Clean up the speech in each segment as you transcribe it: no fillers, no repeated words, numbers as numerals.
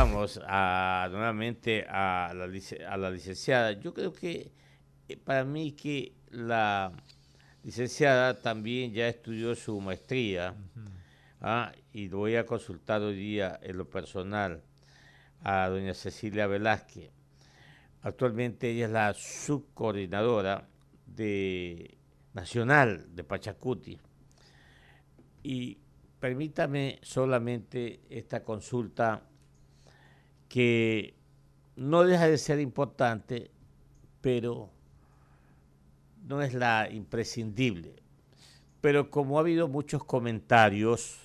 saludamos nuevamente a a la licenciada. Yo creo que para mí que la licenciada también ya estudió su maestría, y lo voy a consultar hoy día en lo personal a doña Cecilia Velázquez. Actualmente ella es la subcoordinadora de nacional de Pachacuti. Y permítame solamente esta consulta que no deja de ser importante, pero no es la imprescindible. Pero como ha habido muchos comentarios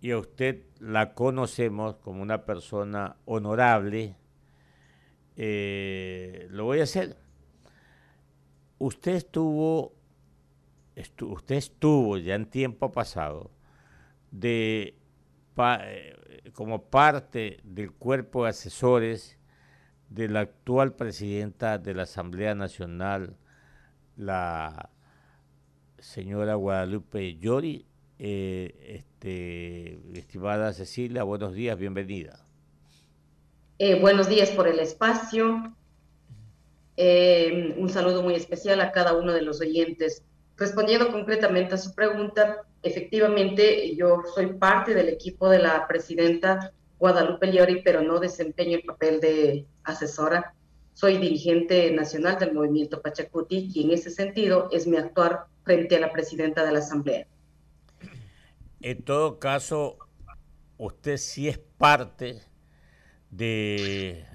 y a usted la conocemos como una persona honorable, lo voy a hacer. Usted usted estuvo ya en tiempo pasado de como parte del cuerpo de asesores de la actual presidenta de la Asamblea Nacional, la señora Guadalupe Llori. Estimada Cecilia, buenos días, bienvenida. Buenos días por el espacio. Un saludo muy especial a cada uno de los oyentes. Respondiendo concretamente a su pregunta, efectivamente yo soy parte del equipo de la presidenta Guadalupe Llori, pero no desempeño el papel de asesora. Soy dirigente nacional del movimiento Pachacuti y en ese sentido es mi actuar frente a la presidenta de la Asamblea. En todo caso, usted sí es parte de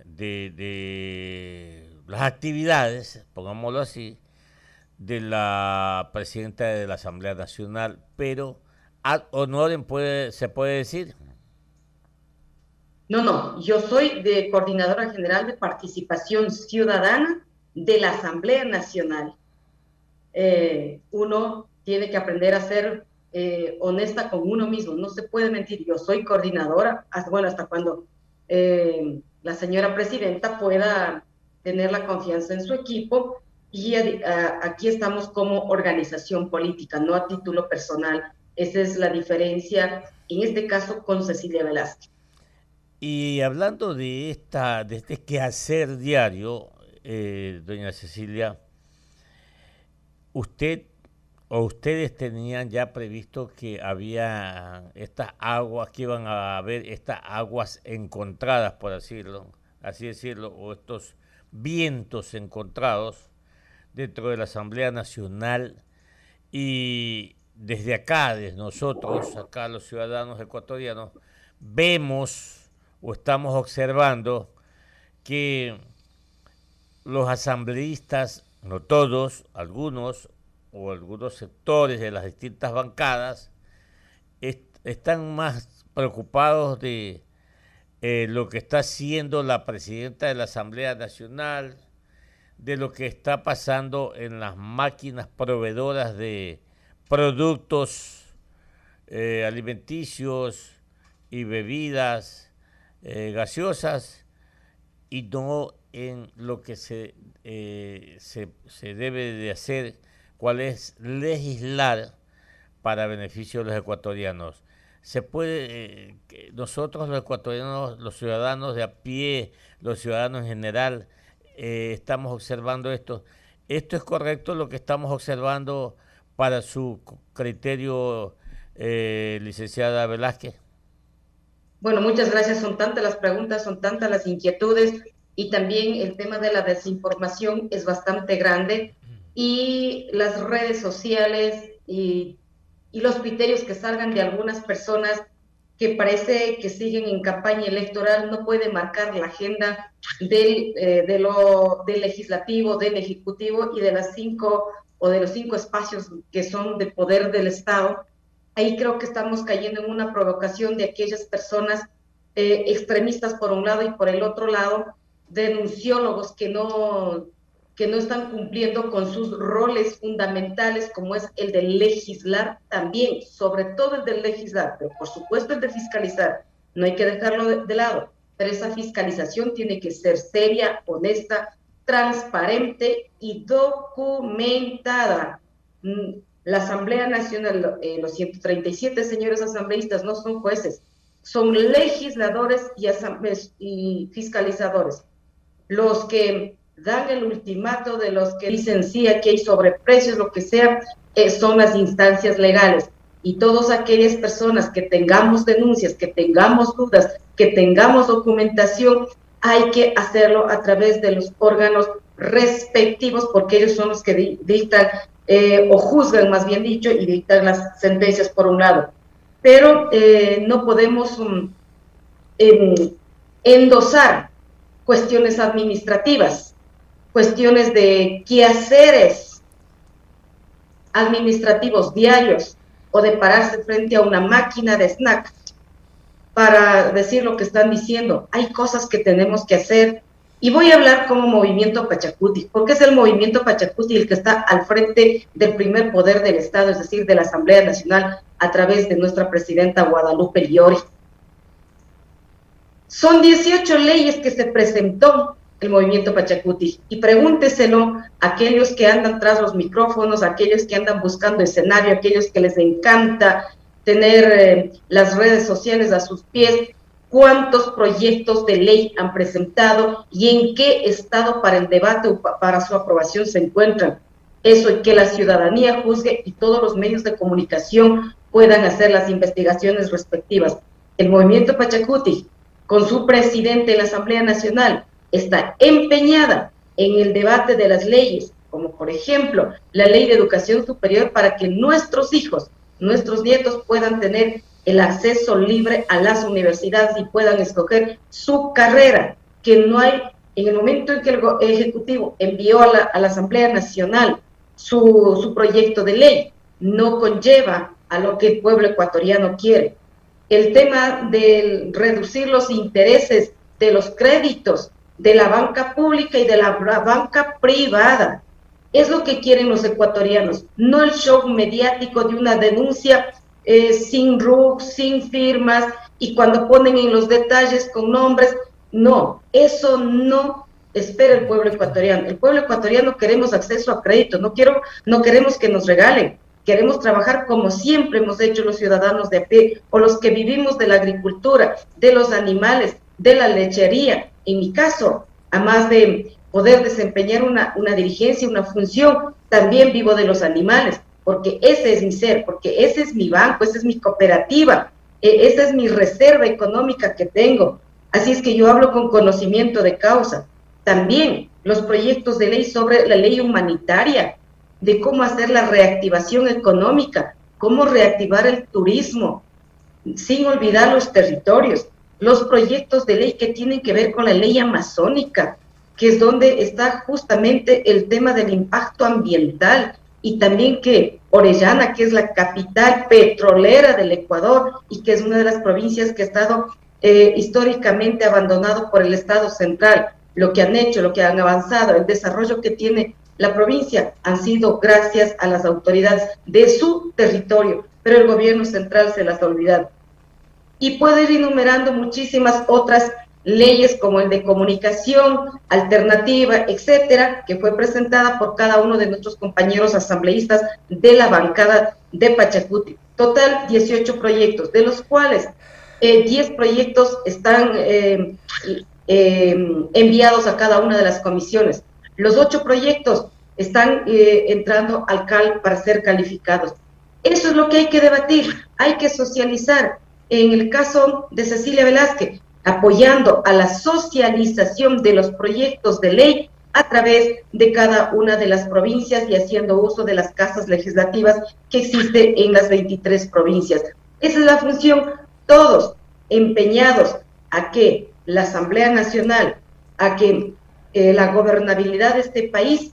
las actividades, pongámoslo así, de la presidenta de la Asamblea Nacional, pero ad honorem se puede decir. No, yo soy de coordinadora general de participación ciudadana de la Asamblea Nacional. Uno tiene que aprender a ser honesta con uno mismo, no se puede mentir. Yo soy coordinadora, hasta cuando la señora presidenta pueda tener la confianza en su equipo y aquí estamos como organización política, no a título personal. Esa es la diferencia, en este caso, con Cecilia Velázquez. Y hablando de este quehacer diario, doña Cecilia, usted o ustedes tenían ya previsto que había estas aguas, que iban a haber estas aguas encontradas, por así decirlo, o estos vientos encontrados dentro de la Asamblea Nacional. Y desde acá, desde nosotros, acá los ciudadanos ecuatorianos, vemos o estamos observando que los asambleístas, no todos, algunos o algunos sectores de las distintas bancadas, están más preocupados de lo que está haciendo la presidenta de la Asamblea Nacional, de lo que está pasando en las máquinas proveedoras de productos alimenticios y bebidas gaseosas, y no en lo que se debe de hacer, cuál es legislar para beneficio de los ecuatorianos. Se puede, nosotros los ecuatorianos, los ciudadanos de a pie, los ciudadanos en general, estamos observando esto. ¿Esto es correcto lo que estamos observando para su criterio, licenciada Velázquez? Bueno, muchas gracias. Son tantas las preguntas, son tantas las inquietudes y también el tema de la desinformación es bastante grande y las redes sociales y los criterios que salgan de algunas personas que parece que siguen en campaña electoral no pueden marcar la agenda del legislativo, del ejecutivo y de las cinco o de los cinco espacios que son de poder del Estado. Ahí creo que estamos cayendo en una provocación de aquellas personas extremistas por un lado y por el otro lado, denunciólogos que no están cumpliendo con sus roles fundamentales, como es el de legislar también, sobre todo el de legislar, pero por supuesto el de fiscalizar, no hay que dejarlo de lado, pero esa fiscalización tiene que ser seria, honesta, transparente y documentada. La Asamblea Nacional, los 137 señores asambleístas no son jueces, son legisladores y fiscalizadores. Los que dan el ultimato de los que dicen sí, aquí hay sobreprecios, lo que sea, son las instancias legales. Y todas aquellas personas que tengamos denuncias, que tengamos dudas, que tengamos documentación, hay que hacerlo a través de los órganos respectivos, porque ellos son los que dictan o juzgan, más bien dicho, y dictan las sentencias por un lado. Pero no podemos endosar cuestiones administrativas, cuestiones de quehaceres administrativos diarios, o de pararse frente a una máquina de snack para decir lo que están diciendo. Hay cosas que tenemos que hacer, y voy a hablar como Movimiento Pachacuti, porque es el Movimiento Pachacuti el que está al frente del primer poder del Estado, es decir, de la Asamblea Nacional, a través de nuestra presidenta Guadalupe Llori. Son 18 leyes que se presentó el Movimiento Pachacuti, y pregúnteselo a aquellos que andan tras los micrófonos, a aquellos que andan buscando escenario, a aquellos que les encanta tener las redes sociales a sus pies, cuántos proyectos de ley han presentado y en qué estado para el debate o para su aprobación se encuentran. Eso, y que la ciudadanía juzgue y todos los medios de comunicación puedan hacer las investigaciones respectivas. El Movimiento Pachacuti, con su presidente en la Asamblea Nacional, está empeñada en el debate de las leyes, como por ejemplo la Ley de Educación Superior, para que nuestros hijos, nuestros nietos puedan tener el acceso libre a las universidades y puedan escoger su carrera, que no hay, en el momento en que el Ejecutivo envió a la Asamblea Nacional su proyecto de ley, no conlleva a lo que el pueblo ecuatoriano quiere. El tema de reducir los intereses de los créditos de la banca pública y de la banca privada, es lo que quieren los ecuatorianos, no el show mediático de una denuncia sin RUC, sin firmas, y cuando ponen en los detalles con nombres. No, eso no espera el pueblo ecuatoriano. El pueblo ecuatoriano queremos acceso a crédito, no queremos que nos regalen, queremos trabajar como siempre hemos hecho los ciudadanos de a pie, o los que vivimos de la agricultura, de los animales, de la lechería. En mi caso, además de poder desempeñar una dirigencia, una función, también vivo de los animales, porque ese es mi ser, porque ese es mi banco, esa es mi cooperativa, esa es mi reserva económica que tengo. Así es que yo hablo con conocimiento de causa. También los proyectos de ley sobre la ley humanitaria, de cómo hacer la reactivación económica, cómo reactivar el turismo, sin olvidar los territorios. Los proyectos de ley que tienen que ver con la ley amazónica, que es donde está justamente el tema del impacto ambiental, y también que Orellana, que es la capital petrolera del Ecuador y que es una de las provincias que ha estado históricamente abandonado por el Estado central, lo que han hecho, lo que han avanzado, el desarrollo que tiene la provincia han sido gracias a las autoridades de su territorio, pero el gobierno central se las ha olvidado. Y puedo ir enumerando muchísimas otras leyes, como el de comunicación alternativa, etcétera, que fue presentada por cada uno de nuestros compañeros asambleístas de la bancada de Pachacuti. Total, 18 proyectos, de los cuales 10 proyectos están enviados a cada una de las comisiones. Los 8 proyectos están entrando al CAL para ser calificados. Eso es lo que hay que debatir, hay que socializar. En el caso de Cecilia Velázquez, apoyando a la socialización de los proyectos de ley a través de cada una de las provincias y haciendo uso de las casas legislativas que existen en las 23 provincias. Esa es la función, todos empeñados a que la Asamblea Nacional, a que la gobernabilidad de este país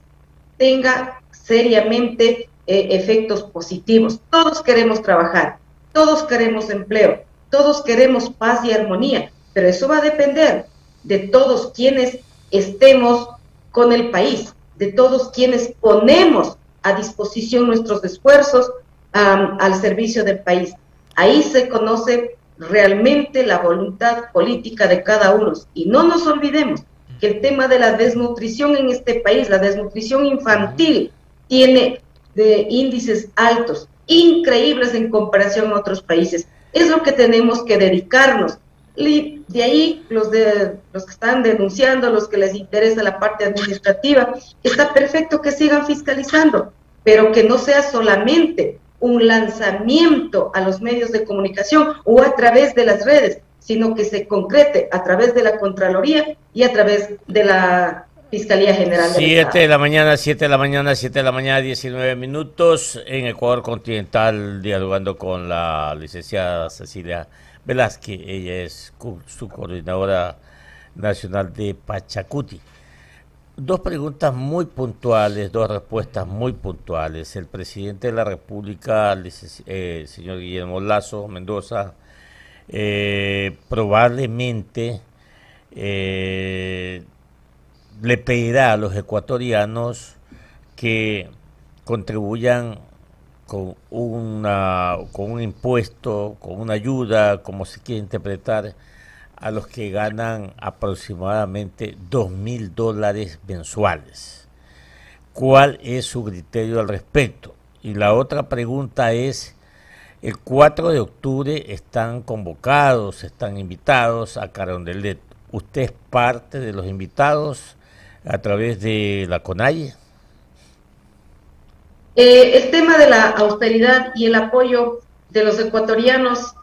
tenga seriamente efectos positivos. Todos queremos trabajar, todos queremos empleo, todos queremos paz y armonía, pero eso va a depender de todos quienes estemos con el país, de todos quienes ponemos a disposición nuestros esfuerzos al servicio del país. Ahí se conoce realmente la voluntad política de cada uno. Y no nos olvidemos que el tema de la desnutrición en este país, la desnutrición infantil, tiene índices altos, increíbles en comparación a otros países. Es lo que tenemos que dedicarnos. Y de ahí los que están denunciando, los que les interesa la parte administrativa, está perfecto que sigan fiscalizando, pero que no sea solamente un lanzamiento a los medios de comunicación o a través de las redes, sino que se concrete a través de la Contraloría y a través de la Fiscalía General del Estado. 7 de la mañana, 7 de la mañana, 7 de la mañana, 19 minutos en Ecuador Continental, dialogando con la licenciada Cecilia Velázquez. Ella es su coordinadora nacional de Pachacuti. Dos preguntas muy puntuales, dos respuestas muy puntuales. El presidente de la República, señor Guillermo Lasso Mendoza, probablemente le pedirá a los ecuatorianos que contribuyan con un impuesto, con una ayuda, como se quiere interpretar, a los que ganan aproximadamente $2.000 mensuales. ¿Cuál es su criterio al respecto? Y la otra pregunta es, el 4 de octubre están convocados, están invitados a Carondelet. ¿Usted es parte de los invitados a través de la CONAIE? El tema de la austeridad y el apoyo de los ecuatorianos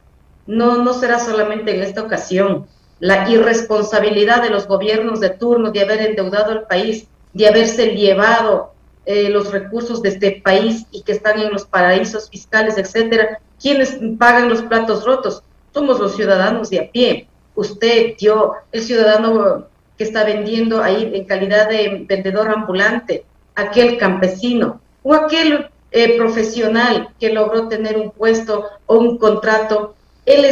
no será solamente en esta ocasión. La irresponsabilidad de los gobiernos de turno de haber endeudado al país, de haberse llevado los recursos de este país y que están en los paraísos fiscales, etcétera. ¿Quiénes pagan los platos rotos? Somos los ciudadanos de a pie. Usted, yo, el ciudadano que está vendiendo ahí en calidad de vendedor ambulante, aquel campesino o aquel profesional que logró tener un puesto o un contrato. Él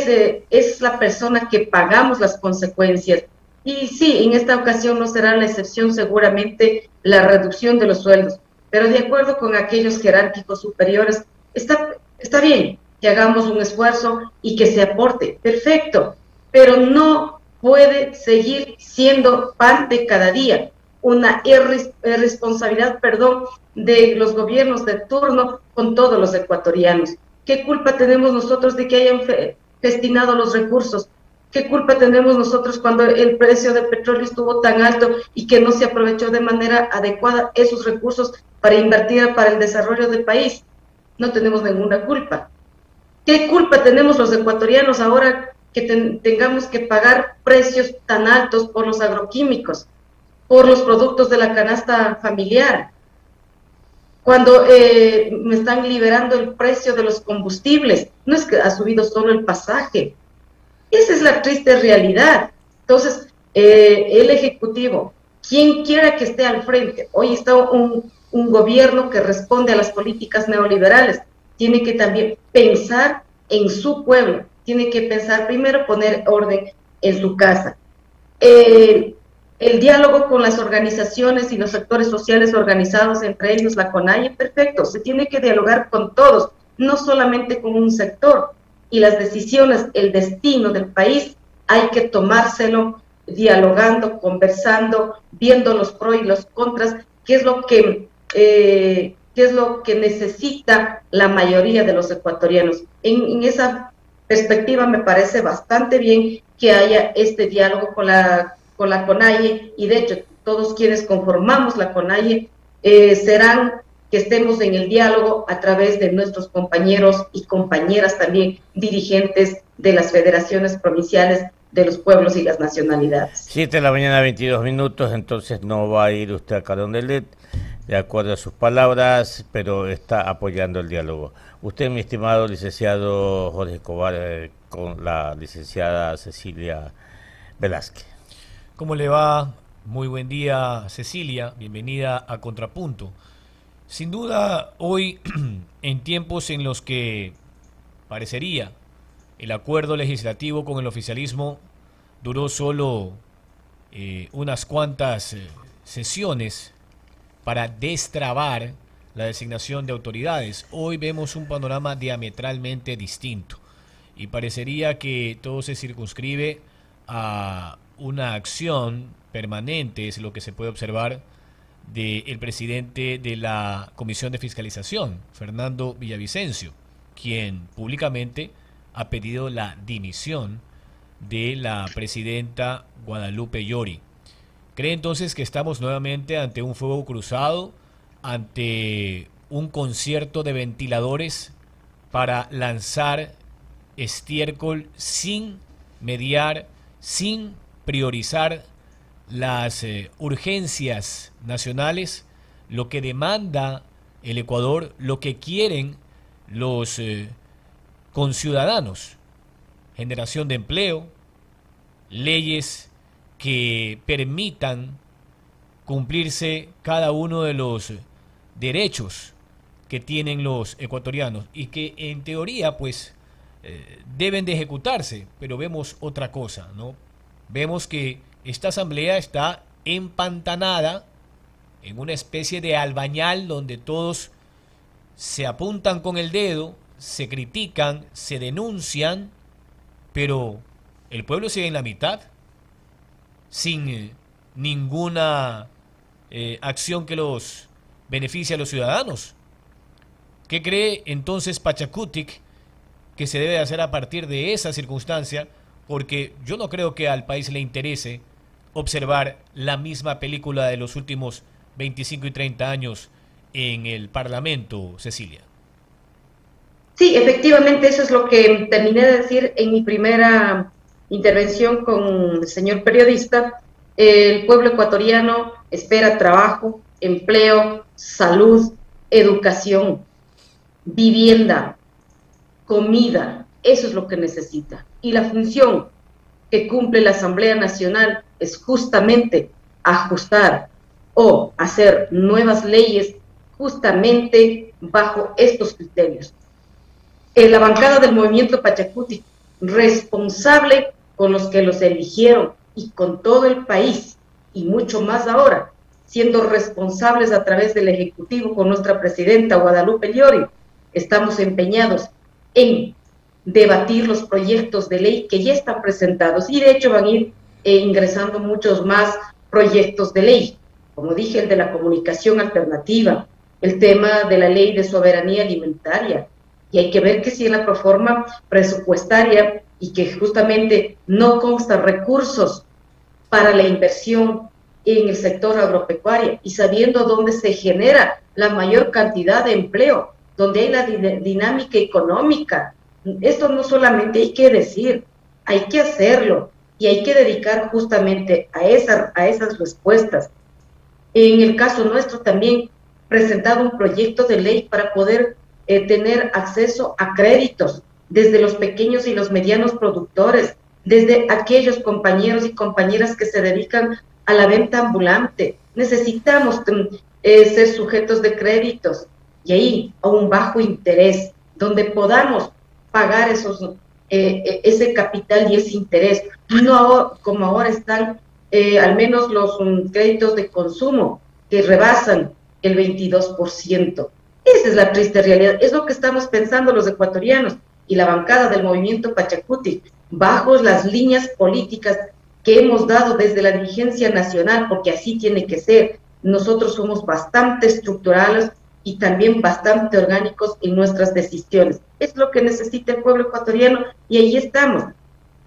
es la persona que pagamos las consecuencias. Y sí, en esta ocasión no será la excepción seguramente la reducción de los sueldos, pero de acuerdo con aquellos jerárquicos superiores, está bien que hagamos un esfuerzo y que se aporte, perfecto, pero no puede seguir siendo pan de cada día, una irresponsabilidad, de los gobiernos de turno con todos los ecuatorianos. ¿Qué culpa tenemos nosotros de que hayan destinado los recursos? ¿Qué culpa tenemos nosotros cuando el precio del petróleo estuvo tan alto y que no se aprovechó de manera adecuada esos recursos para invertir para el desarrollo del país? No tenemos ninguna culpa. ¿Qué culpa tenemos los ecuatorianos ahora que tengamos que pagar precios tan altos por los agroquímicos, por los productos de la canasta familiar? Cuando me están liberando el precio de los combustibles, no es que ha subido solo el pasaje. Esa es la triste realidad. Entonces, el Ejecutivo, quien quiera que esté al frente, hoy está un gobierno que responde a las políticas neoliberales, tiene que también pensar en su pueblo, tiene que pensar primero poner orden en su casa. El diálogo con las organizaciones y los sectores sociales organizados, entre ellos la CONAIE, perfecto, se tiene que dialogar con todos, no solamente con un sector. Y las decisiones, el destino del país, hay que tomárselo dialogando, conversando, viendo los pros y los contras, qué es lo que necesita la mayoría de los ecuatorianos. En esa perspectiva me parece bastante bien que haya este diálogo con la CONAIE, y de hecho todos quienes conformamos la CONAIE serán que estemos en el diálogo a través de nuestros compañeros y compañeras también dirigentes de las federaciones provinciales de los pueblos y las nacionalidades. 7 de la mañana, 22 minutos, entonces no va a ir usted a Carondelet, de acuerdo a sus palabras, pero está apoyando el diálogo. Usted, mi estimado licenciado Jorge Escobar, con la licenciada Cecilia Velázquez. ¿Cómo le va? Muy buen día, Cecilia. Bienvenida a Contrapunto. Sin duda, hoy, en tiempos en los que parecería el acuerdo legislativo con el oficialismo duró solo unas cuantas sesiones para destrabar la designación de autoridades, hoy vemos un panorama diametralmente distinto y parecería que todo se circunscribe a una acción permanente, es lo que se puede observar del presidente de la Comisión de Fiscalización, Fernando Villavicencio, quien públicamente ha pedido la dimisión de la presidenta Guadalupe Llori. ¿Cree entonces que estamos nuevamente ante un fuego cruzado, ante un concierto de ventiladores para lanzar estiércol sin mediar, sin priorizar las urgencias nacionales, lo que demanda el Ecuador, lo que quieren los conciudadanos? Generación de empleo, leyes que permitan cumplirse cada uno de los derechos que tienen los ecuatorianos y que en teoría pues deben de ejecutarse, pero vemos otra cosa, ¿no? Vemos que esta asamblea está empantanada en una especie de albañal donde todos se apuntan con el dedo, se critican, se denuncian, pero el pueblo sigue en la mitad, sin ninguna acción que los beneficie a los ciudadanos. ¿Qué cree entonces Pachacutic que se debe hacer a partir de esa circunstancia? Porque yo no creo que al país le interese observar la misma película de los últimos 25 y 30 años en el Parlamento, Cecilia. Sí, efectivamente, eso es lo que terminé de decir en mi primera intervención con el señor periodista. El pueblo ecuatoriano espera trabajo, empleo, salud, educación, vivienda, comida. Eso es lo que necesita. Y la función que cumple la Asamblea Nacional es justamente ajustar o hacer nuevas leyes justamente bajo estos criterios. La bancada del movimiento Pachacutic, responsable con los que los eligieron y con todo el país, y mucho más ahora, siendo responsables a través del Ejecutivo con nuestra presidenta Guadalupe Llori, estamos empeñados en debatir los proyectos de ley que ya están presentados, y de hecho van a ir ingresando muchos más proyectos de ley, como dije, el de la comunicación alternativa, el tema de la ley de soberanía alimentaria, y hay que ver que si en la proforma presupuestaria y que justamente no constan recursos para la inversión en el sector agropecuario, y sabiendo dónde se genera la mayor cantidad de empleo, donde hay la dinámica económica. Esto no solamente hay que decir, hay que hacerlo, y hay que dedicar justamente a esas respuestas. En el caso nuestro también presentado un proyecto de ley para poder tener acceso a créditos desde los pequeños y los medianos productores, desde aquellos compañeros y compañeras que se dedican a la venta ambulante. Necesitamos ser sujetos de créditos, y ahí a un bajo interés, donde podamos pagar ese capital y ese interés, no como ahora están al menos los créditos de consumo que rebasan el 22%. Esa es la triste realidad, es lo que estamos pensando los ecuatorianos y la bancada del movimiento Pachacutic, bajo las líneas políticas que hemos dado desde la dirigencia nacional, porque así tiene que ser. Nosotros somos bastante estructurales y también bastante orgánicos en nuestras decisiones. Es lo que necesita el pueblo ecuatoriano y ahí estamos.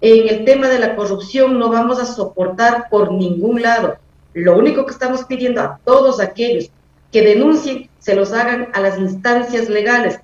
En el tema de la corrupción no vamos a soportar por ningún lado. Lo único que estamos pidiendo a todos aquellos que denuncien, se los hagan a las instancias legales.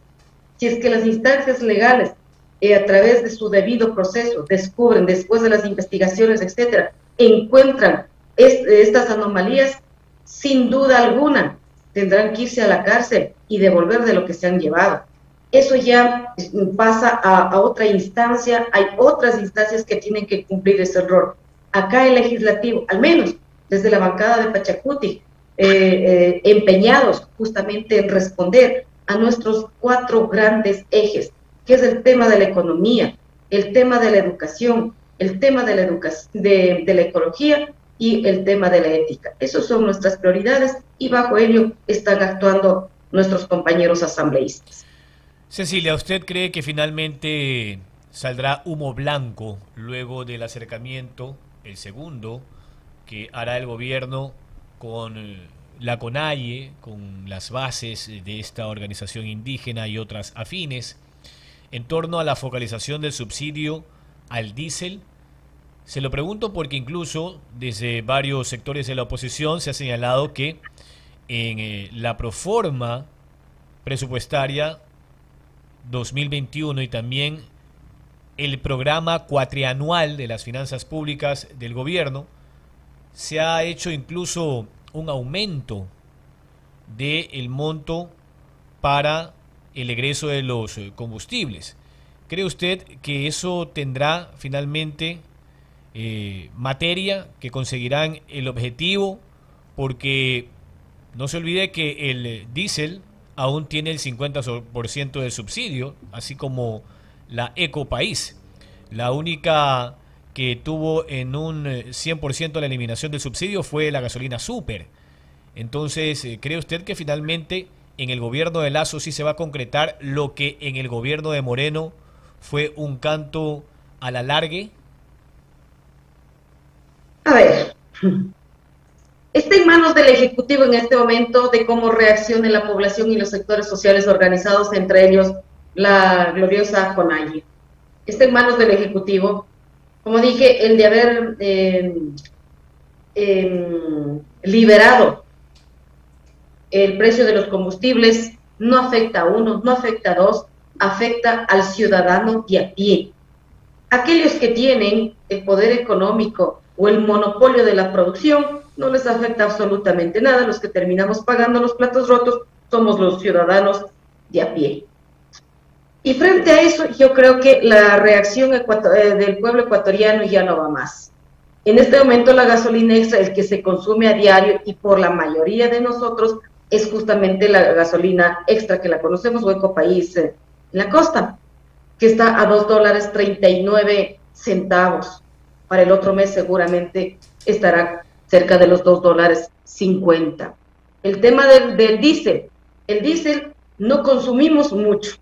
Si es que las instancias legales, a través de su debido proceso, descubren, después de las investigaciones, etcétera, encuentran estas anomalías, sin duda alguna, tendrán que irse a la cárcel y devolver de lo que se han llevado. Eso ya pasa a otra instancia, hay otras instancias que tienen que cumplir ese rol. Acá el legislativo, al menos desde la bancada de Pachacutic, empeñados justamente en responder a nuestros 4 grandes ejes, que es el tema de la economía, el tema de la educación, el tema de la ecología y el tema de la ética. Esas son nuestras prioridades y bajo ello están actuando nuestros compañeros asambleístas. Cecilia, ¿usted cree que finalmente saldrá humo blanco luego del acercamiento, el segundo, que hará el gobierno con la CONAIE, con las bases de esta organización indígena y otras afines, en torno a la focalización del subsidio al diésel? Se lo pregunto porque incluso desde varios sectores de la oposición se ha señalado que en la proforma presupuestaria 2021 y también el programa cuatrianual de las finanzas públicas del gobierno se ha hecho incluso un aumento del monto para el egreso de los combustibles. ¿Cree usted que eso tendrá finalmente materia, que conseguirán el objetivo? Porque no se olvide que el diésel aún tiene el 50% de subsidio, así como la Ecopaís. La única que tuvo en un 100% la eliminación del subsidio fue la gasolina Super. Entonces, ¿cree usted que finalmente en el gobierno de Lasso sí se va a concretar lo que en el gobierno de Moreno fue un canto a la largue? A ver, está en manos del Ejecutivo en este momento de cómo reaccione la población y los sectores sociales organizados, entre ellos la gloriosa CONAIE. Está en manos del Ejecutivo. Como dije, el de haber liberado el precio de los combustibles no afecta a uno, no afecta a dos, afecta al ciudadano de a pie. Aquellos que tienen el poder económico o el monopolio de la producción no les afecta absolutamente nada. Los que terminamos pagando los platos rotos somos los ciudadanos de a pie. Y frente a eso, yo creo que la reacción del pueblo ecuatoriano ya no va más. En este momento la gasolina extra, el que se consume a diario y por la mayoría de nosotros, es justamente la gasolina extra que la conocemos, o Ecopaís en la costa, que está a $2.39. Para el otro mes seguramente estará cerca de los $2.50. El tema del diésel. El diésel no consumimos mucho,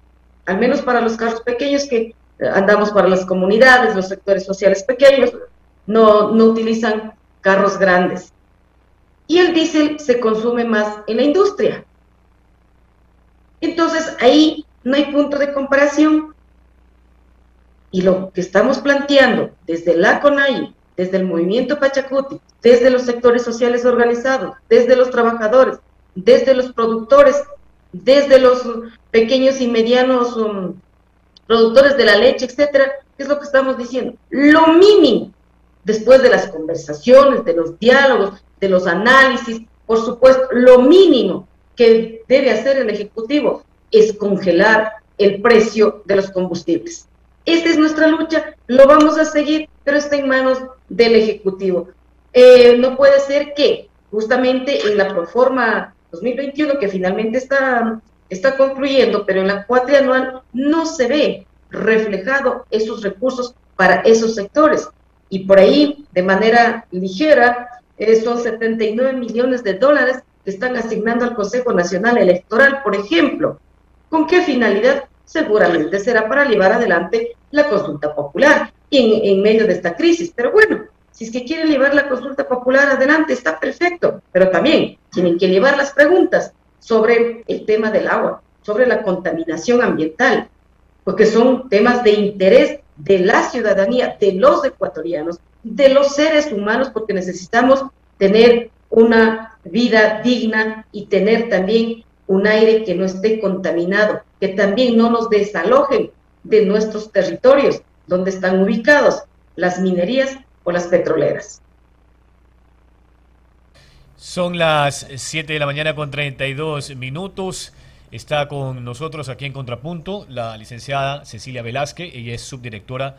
al menos para los carros pequeños que andamos para las comunidades, los sectores sociales pequeños, no utilizan carros grandes. Y el diésel se consume más en la industria. Entonces, ahí no hay punto de comparación. Y lo que estamos planteando desde la CONAIE, desde el movimiento Pachacuti, desde los sectores sociales organizados, desde los trabajadores, desde los productores, desde los pequeños y medianos productores de la leche, etcétera, ¿qué es lo que estamos diciendo? Lo mínimo, después de las conversaciones, de los diálogos, de los análisis, por supuesto, lo mínimo que debe hacer el Ejecutivo es congelar el precio de los combustibles. Esta es nuestra lucha, lo vamos a seguir, pero está en manos del Ejecutivo. No puede ser que justamente en la proforma 2021, que finalmente está concluyendo, pero en la cuatrianual no se ve reflejado esos recursos para esos sectores. Y por ahí, de manera ligera, son $79 millones que están asignando al Consejo Nacional Electoral, por ejemplo. ¿Con qué finalidad? Seguramente será para llevar adelante la consulta popular en medio de esta crisis. Pero bueno, si es que quieren llevar la consulta popular adelante, está perfecto. Pero también tienen que llevar las preguntas sobre el tema del agua, sobre la contaminación ambiental, porque son temas de interés de la ciudadanía, de los ecuatorianos, de los seres humanos, porque necesitamos tener una vida digna y tener también un aire que no esté contaminado, que también no nos desalojen de nuestros territorios donde están ubicados las minerías o las petroleras. Son las 7 de la mañana con 32 minutos. Está con nosotros aquí en Contrapunto la licenciada Cecilia Velázquez. Ella es subdirectora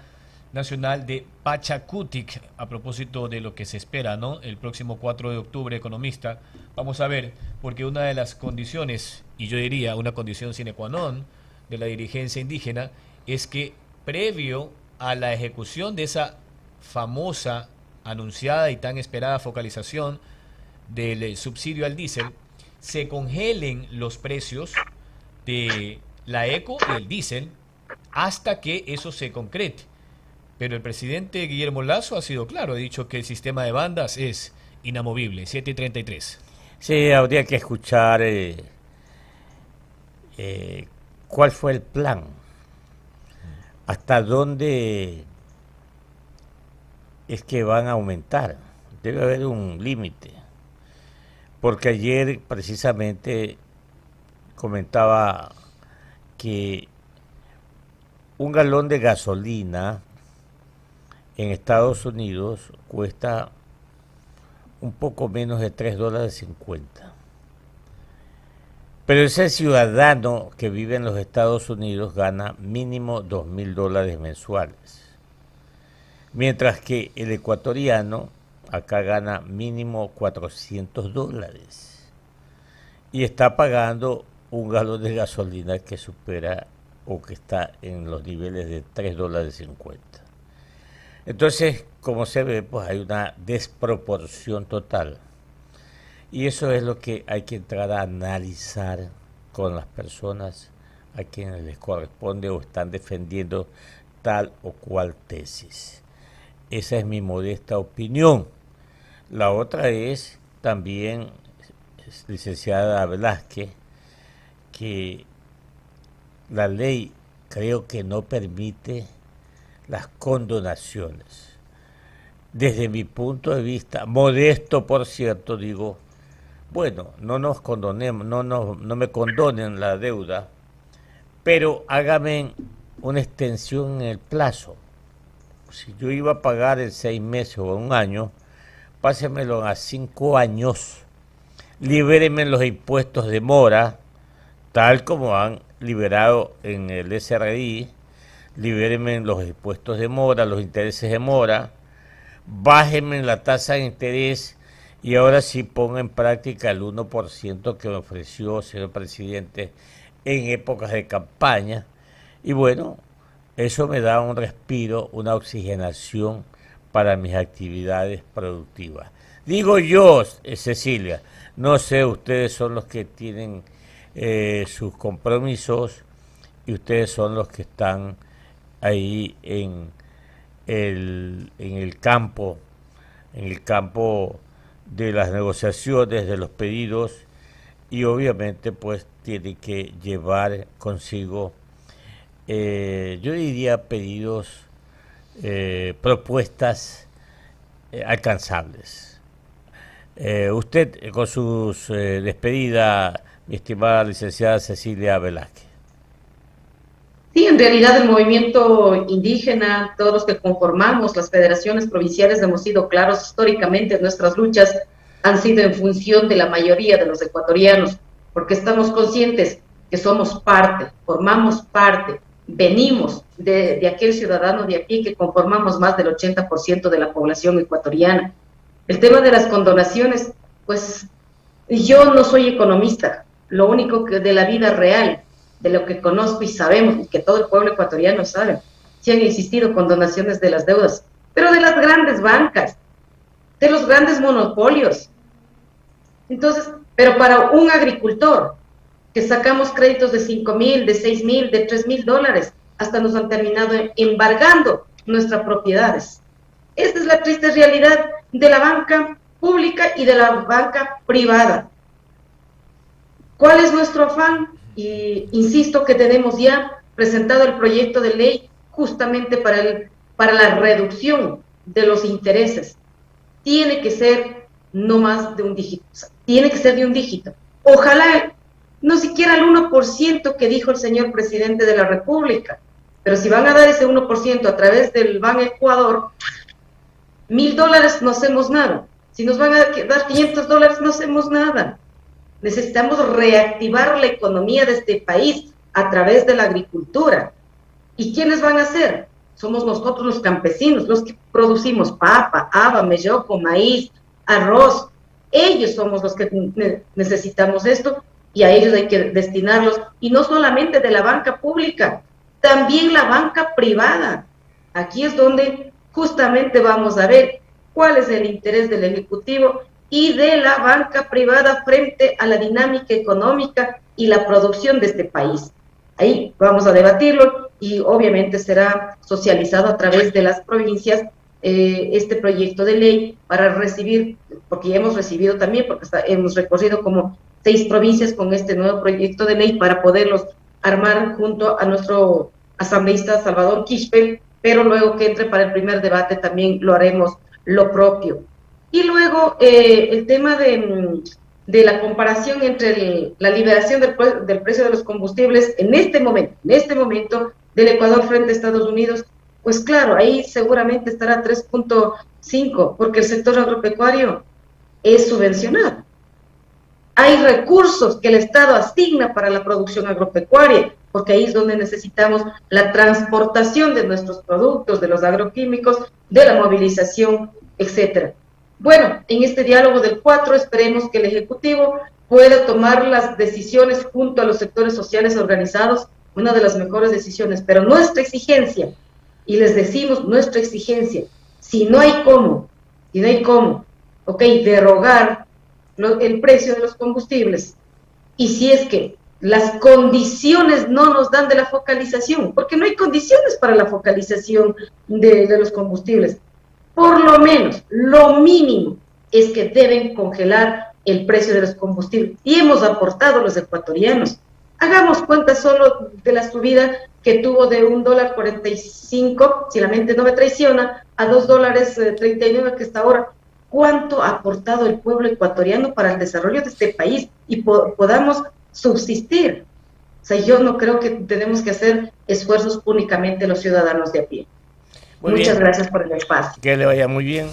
nacional de Pachacutic, a propósito de lo que se espera, ¿no? El próximo 4 de octubre, economista. Vamos a ver, porque una de las condiciones, y yo diría una condición sine qua non de la dirigencia indígena, es que previo a la ejecución de esa famosa, anunciada y tan esperada focalización del subsidio al diésel, se congelen los precios de la eco y el diésel hasta que eso se concrete. Pero el presidente Guillermo Lasso ha sido claro, ha dicho que el sistema de bandas es inamovible. 7:33. Sí, habría que escuchar cuál fue el plan ¿hasta dónde es que van a aumentar? Debe haber un límite. Porque ayer precisamente comentaba que un galón de gasolina en Estados Unidos cuesta un poco menos de $3.50. Pero ese ciudadano que vive en los Estados Unidos gana mínimo $2.000 mensuales. Mientras que el ecuatoriano acá gana mínimo $400. Y está pagando un galón de gasolina que supera o que está en los niveles de $3.50. Entonces, como se ve, pues hay una desproporción total. Y eso es lo que hay que entrar a analizar con las personas a quienes les corresponde o están defendiendo tal o cual tesis. Esa es mi modesta opinión. La otra es también, licenciada Velázquez, que la ley creo que no permite las condonaciones. Desde mi punto de vista, modesto por cierto, digo, bueno, no nos condonemos, no me condonen la deuda, pero hágame una extensión en el plazo. Si yo iba a pagar en 6 meses o un año, pásemelo a 5 años. Libérenme los impuestos de mora, tal como han liberado en el SRI. Libérenme los impuestos de mora, los intereses de mora. Bájenme la tasa de interés y ahora sí ponga en práctica el 1% que me ofreció, señor presidente, en épocas de campaña. Y bueno, eso me da un respiro, una oxigenación para mis actividades productivas. Digo yo, Cecilia, no sé, ustedes son los que tienen sus compromisos y ustedes son los que están ahí en el campo de las negociaciones, de los pedidos, y obviamente pues tiene que llevar consigo, yo diría, pedidos, propuestas alcanzables. Usted, con sus despedida, mi estimada licenciada Cecilia Velázquez. Sí, en realidad el movimiento indígena, todos los que conformamos las federaciones provinciales hemos sido claros históricamente, nuestras luchas han sido en función de la mayoría de los ecuatorianos, porque estamos conscientes que somos parte, formamos parte, venimos de aquel ciudadano de aquí que conformamos más del 80% de la población ecuatoriana. El tema de las condonaciones, pues yo no soy economista, lo único que de la vida real, de lo que conozco y sabemos, y que todo el pueblo ecuatoriano sabe, sí han existido condonaciones de las deudas, pero de las grandes bancas, de los grandes monopolios. Entonces, pero para un agricultor, que sacamos créditos de 5,000, de 6,000, de 3,000 dólares, hasta nos han terminado embargando nuestras propiedades. Esta es la triste realidad de la banca pública y de la banca privada. ¿Cuál es nuestro afán? Y insisto que tenemos ya presentado el proyecto de ley justamente para la reducción de los intereses. Tiene que ser no más de un dígito, o sea, tiene que ser de un dígito. Ojalá no siquiera el 1% que dijo el señor presidente de la República, pero si van a dar ese 1% a través del Ban Ecuador, $1,000 no hacemos nada. Si nos van a dar $500 no hacemos nada. Necesitamos reactivar la economía de este país a través de la agricultura. ¿Y quiénes van a hacer? Somos nosotros los campesinos, los que producimos papa, haba, melloco, maíz, arroz. Ellos somos los que necesitamos esto y a ellos hay que destinarlos. Y no solamente de la banca pública, también la banca privada. Aquí es donde justamente vamos a ver cuál es el interés del Ejecutivo y de la banca privada frente a la dinámica económica y la producción de este país. Ahí vamos a debatirlo y obviamente será socializado a través de las provincias este proyecto de ley para recibir, porque ya hemos recibido también, porque hemos recorrido como 6 provincias con este nuevo proyecto de ley para poderlos armar junto a asambleísta Salvador Quispe, pero luego que entre para el primer debate también lo haremos lo propio. Y luego el tema de la comparación entre la liberación del precio de los combustibles en este momento del Ecuador frente a Estados Unidos, pues claro, ahí seguramente estará 3.5, porque el sector agropecuario es subvencionado. Hay recursos que el Estado asigna para la producción agropecuaria, porque ahí es donde necesitamos la transportación de nuestros productos, de los agroquímicos, de la movilización, etcétera. Bueno, en este diálogo del 4 esperemos que el Ejecutivo pueda tomar las decisiones junto a los sectores sociales organizados, una de las mejores decisiones, pero nuestra exigencia, y les decimos nuestra exigencia, si no hay cómo, ok, derogar el precio de los combustibles, y si es que las condiciones no nos dan de la focalización, porque no hay condiciones para la focalización de los combustibles, por lo menos, lo mínimo es que deben congelar el precio de los combustibles, y hemos aportado los ecuatorianos. Hagamos cuenta solo de la subida que tuvo de $1.45, si la mente no me traiciona, a $2.39 que está ahora. ¿Cuánto ha aportado el pueblo ecuatoriano para el desarrollo de este país y podamos subsistir? O sea, yo no creo que tenemos que hacer esfuerzos únicamente los ciudadanos de a pie. Muchas gracias por el espacio. Que le vaya muy bien.